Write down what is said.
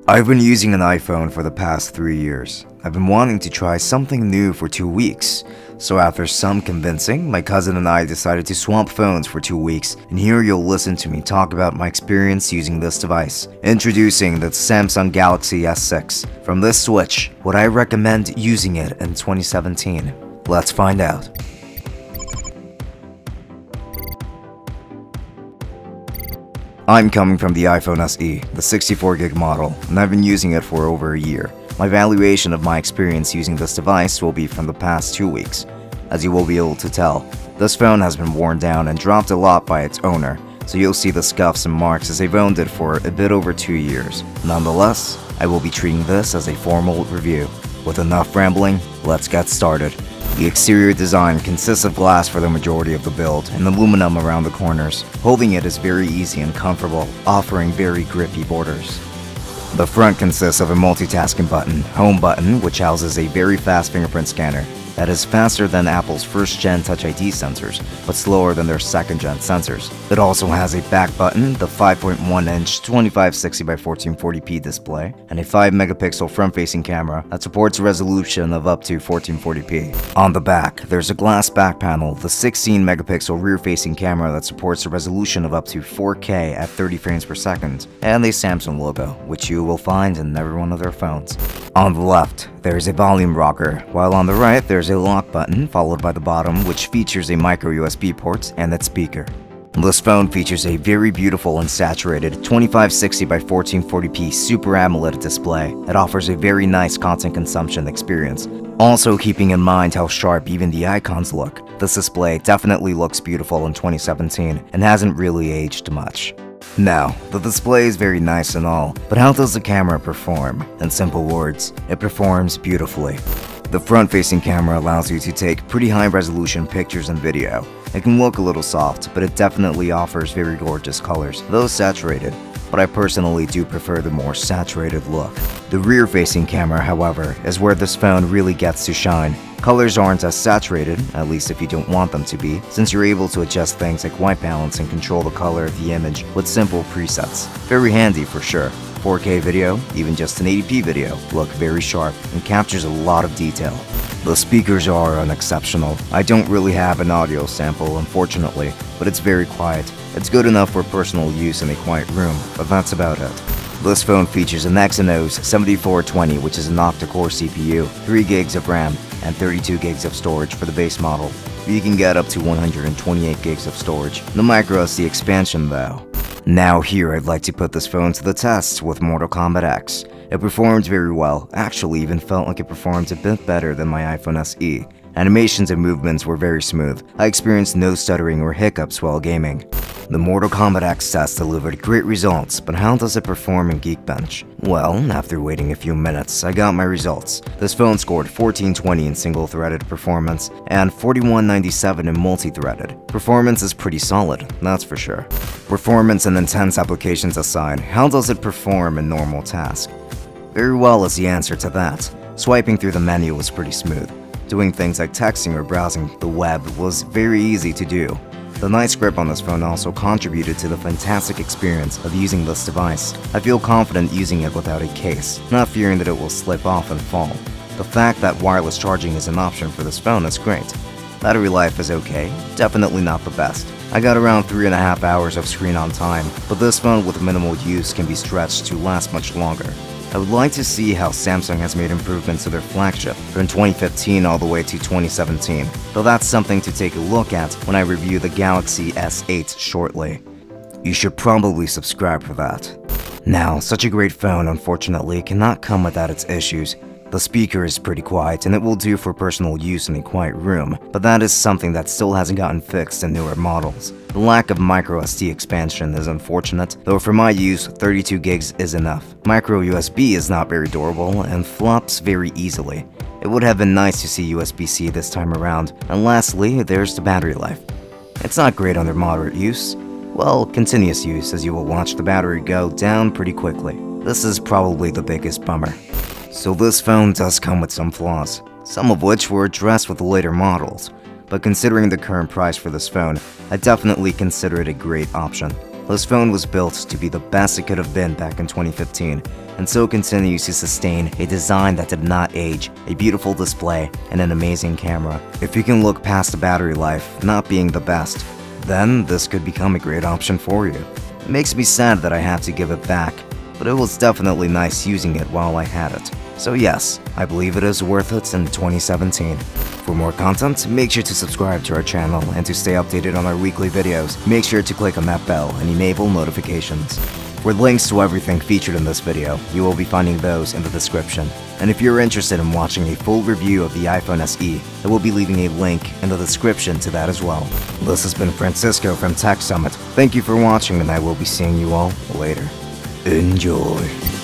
I've been using an iPhone for the past 3 years. I've been wanting to try something new for 2 weeks. So after some convincing, my cousin and I decided to swap phones for 2 weeks, and here you'll listen to me talk about my experience using this device. Introducing the Samsung Galaxy S6. From this switch, would I recommend using it in 2017? Let's find out. I'm coming from the iPhone SE, the 64GB model, and I've been using it for over a year. My valuation of my experience using this device will be from the past 2 weeks. As you will be able to tell, this phone has been worn down and dropped a lot by its owner, so you'll see the scuffs and marks as I've owned it for a bit over 2 years. Nonetheless, I will be treating this as a formal review. With enough rambling, let's get started. The exterior design consists of glass for the majority of the build and aluminum around the corners. Holding it is very easy and comfortable, offering very grippy borders. The front consists of a multitasking button, home button, which houses a very fast fingerprint scanner that is faster than Apple's first-gen Touch ID sensors, but slower than their second-gen sensors. It also has a back button, the 5.1-inch 2560x1440p display, and a 5-megapixel front-facing camera that supports a resolution of up to 1440p. On the back, there's a glass back panel, the 16-megapixel rear-facing camera that supports a resolution of up to 4K at 30 frames per second, and a Samsung logo, which you will find in every one of their phones. On the left, there is a volume rocker, while on the right there's a lock button, followed by the bottom, which features a micro USB port and its speaker. This phone features a very beautiful and saturated 2560x1440p Super AMOLED display that offers a very nice content consumption experience. Also keeping in mind how sharp even the icons look, this display definitely looks beautiful in 2017 and hasn't really aged much. Now, the display is very nice and all, but how does the camera perform? In simple words, it performs beautifully. The front-facing camera allows you to take pretty high-resolution pictures and video. It can look a little soft, but it definitely offers very gorgeous colors, though saturated, but I personally do prefer the more saturated look. The rear-facing camera, however, is where this phone really gets to shine. Colors aren't as saturated, at least if you don't want them to be, since you're able to adjust things like white balance and control the color of the image with simple presets. Very handy for sure. 4K video, even just an 80p video, look very sharp and captures a lot of detail. The speakers are unexceptional. I don't really have an audio sample, unfortunately, but it's very quiet. It's good enough for personal use in a quiet room, but that's about it. This phone features an Exynos 7420, which is an octa-core CPU, 3 gigs of RAM, and 32 gigs of storage for the base model. You can get up to 128 gigs of storage. No microSD expansion though. Now here I'd like to put this phone to the test with Mortal Kombat X. It performed very well, actually even felt like it performed a bit better than my iPhone SE. Animations and movements were very smooth. I experienced no stuttering or hiccups while gaming. The Mortal Kombat X test delivered great results, but how does it perform in Geekbench? Well, after waiting a few minutes, I got my results. This phone scored 1420 in single-threaded performance and 4197 in multi-threaded. Performance is pretty solid, that's for sure. Performance and intense applications aside, how does it perform in normal tasks? Very well is the answer to that. Swiping through the menu was pretty smooth. Doing things like texting or browsing the web was very easy to do. The nice grip on this phone also contributed to the fantastic experience of using this device. I feel confident using it without a case, not fearing that it will slip off and fall. The fact that wireless charging is an option for this phone is great. Battery life is okay, definitely not the best. I got around 3.5 hours of screen on time, but this phone with minimal use can be stretched to last much longer. I would like to see how Samsung has made improvements to their flagship from 2015 all the way to 2017, though that's something to take a look at when I review the Galaxy S8 shortly. You should probably subscribe for that. Now, such a great phone unfortunately cannot come without its issues. The speaker is pretty quiet and it will do for personal use in a quiet room, but that is something that still hasn't gotten fixed in newer models. The lack of microSD expansion is unfortunate, though for my use, 32 gigs is enough. Micro USB is not very durable and flops very easily. It would have been nice to see USB-C this time around. And lastly, there's the battery life. It's not great under moderate use. Well, continuous use, as you will watch the battery go down pretty quickly. This is probably the biggest bummer. So this phone does come with some flaws, some of which were addressed with the later models, but considering the current price for this phone, I definitely consider it a great option. This phone was built to be the best it could have been back in 2015, and so continues to sustain a design that did not age, a beautiful display, and an amazing camera. If you can look past the battery life not being the best, then this could become a great option for you. It makes me sad that I have to give it back, but it was definitely nice using it while I had it. So yes, I believe it is worth it in 2017. For more content, make sure to subscribe to our channel, and to stay updated on our weekly videos, make sure to click on that bell and enable notifications. For links to everything featured in this video, you will be finding those in the description. And if you're interested in watching a full review of the iPhone SE, I will be leaving a link in the description to that as well. This has been Francisco from Tech Summit. Thank you for watching, and I will be seeing you all later. Enjoy.